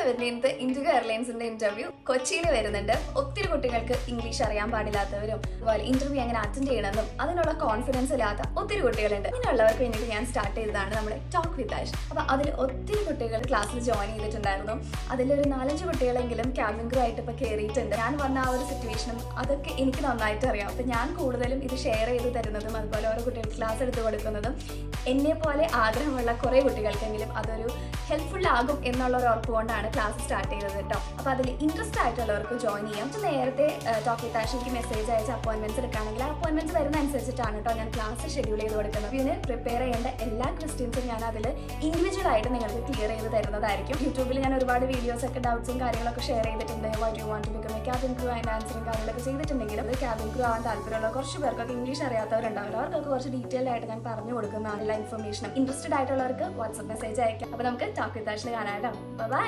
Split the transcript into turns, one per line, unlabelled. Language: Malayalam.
15th Indigo എയർലൈൻസിന്റെ ഇന്റർവ്യൂ കൊച്ചിയിൽ വരുന്നുണ്ട്. ഒത്തിരി കുട്ടികൾക്ക് ഇംഗ്ലീഷ് അറിയാൻ പാടില്ലാത്തവരും അതുപോലെ ഇന്റർവ്യൂ എങ്ങനെ അറ്റൻഡ് ചെയ്യണമെന്നും അതിനുള്ള കോൺഫിഡൻസ് ഇല്ലാത്ത ഒത്തിരി കുട്ടികളുണ്ട്. ഇങ്ങനെയുള്ളവർക്ക് വേണ്ടിയിട്ട് ഞാൻ സ്റ്റാർട്ട് ചെയ്തതാണ് നമ്മുടെ ടോക്ക് വിത്ത് ആഷ്. അപ്പൊ അതിൽ ഒത്തിരി കുട്ടികൾ ക്ലാസ്സിൽ ജോയിൻ ചെയ്തിട്ടുണ്ടായിരുന്നു. അതിലൊരു 4-5 കുട്ടികളെങ്കിലും ക്യാബിൻ ക്രൂ ആയിട്ട് ഇപ്പൊ കയറിയിട്ടുണ്ട്. ഞാൻ വന്ന ആ ഒരു സിറ്റുവേഷനും അതൊക്കെ എനിക്ക് നന്നായിട്ട് അറിയാം. അപ്പൊ ഞാൻ കൂടുതലും ഇത് ഷെയർ ചെയ്ത് തരുന്നതും അതുപോലെ ഓരോ കുട്ടികൾക്ക് ക്ലാസ് എടുത്ത് കൊടുക്കുന്നതും എന്നെ പോലെ ആഗ്രഹമുള്ള കുറെ കുട്ടികൾക്കെങ്കിലും അതൊരു ഹെൽപ്ഫുൾ ആകും എന്നുള്ള ഒരു ഉറപ്പ് കൊണ്ടാണ് ക്ലാസ് സ്റ്റാർട്ട് ചെയ്തത് കേട്ടോ. അപ്പോൾ അതിൽ ഇൻട്രസ്റ്റ് ആയിട്ടുള്ളവർക്ക് ജോയിൻ ചെയ്യാം. നേരത്തെ ടോക്ക് വിത്ത് ആഷ് എനിക്ക് മെസ്സേജ് അയച്ച് അപ്പോയിൻമെന്റ്സ് എടുക്കുകയാണെങ്കിൽ ആ അപ്പോയിൻമെന്റ്സ് വരുന്ന അനുസരിച്ചിട്ടാണ് കേട്ടോ ഞാൻ ക്ലാസ് ഷെഡ്യൂൾ ചെയ്ത് കൊടുക്കുന്നത്. ഇതിന് പ്രിപ്പയർ ചെയ്യേണ്ട എല്ലാ ക്വസ്റ്റ്യൻസും ഞാൻ അതിൽ ഇൻഡിവിജ്വൽ ആയിട്ട് നിങ്ങൾക്ക് ക്ലിയർ ചെയ്ത് തരുന്നതായിരിക്കും. യൂട്യൂബിൽ ഞാൻ ഒരുപാട് വീഡിയോസ് ഒക്കെ ഡൗട്ട്സും കാര്യങ്ങളൊക്കെ ഷെയർ ചെയ്തിട്ടുണ്ട്. Why do want to become a cabin crew and answering കാര്യങ്ങളൊക്കെ ചെയ്തിട്ടുണ്ടെങ്കിലും അത് ക്യാബിൻ ക്രൂ ആവാൻ താല്പര്യമുള്ള കുറച്ച് പേർക്കൊക്കെ ഇംഗ്ലീഷ് അറിയാത്തവരുണ്ടാവില്ല. അവർക്കൊക്കെ കുറച്ച് ഡീറ്റെയിൽ ആയിട്ട് ഞാൻ പറഞ്ഞു കൊടുക്കുന്നതാണ് എല്ലാ ഇൻഫർമേഷനും. ഇൻട്രസ്റ്റഡ് ആയിട്ടുള്ളവർക്ക് വാട്സ്ആപ്പ് മെസ്സേജ് അയക്കാം. അപ്പോൾ നമുക്ക് ടോക്ക് വിത്ത് ആഷിൽ കാണാം. ബൈ.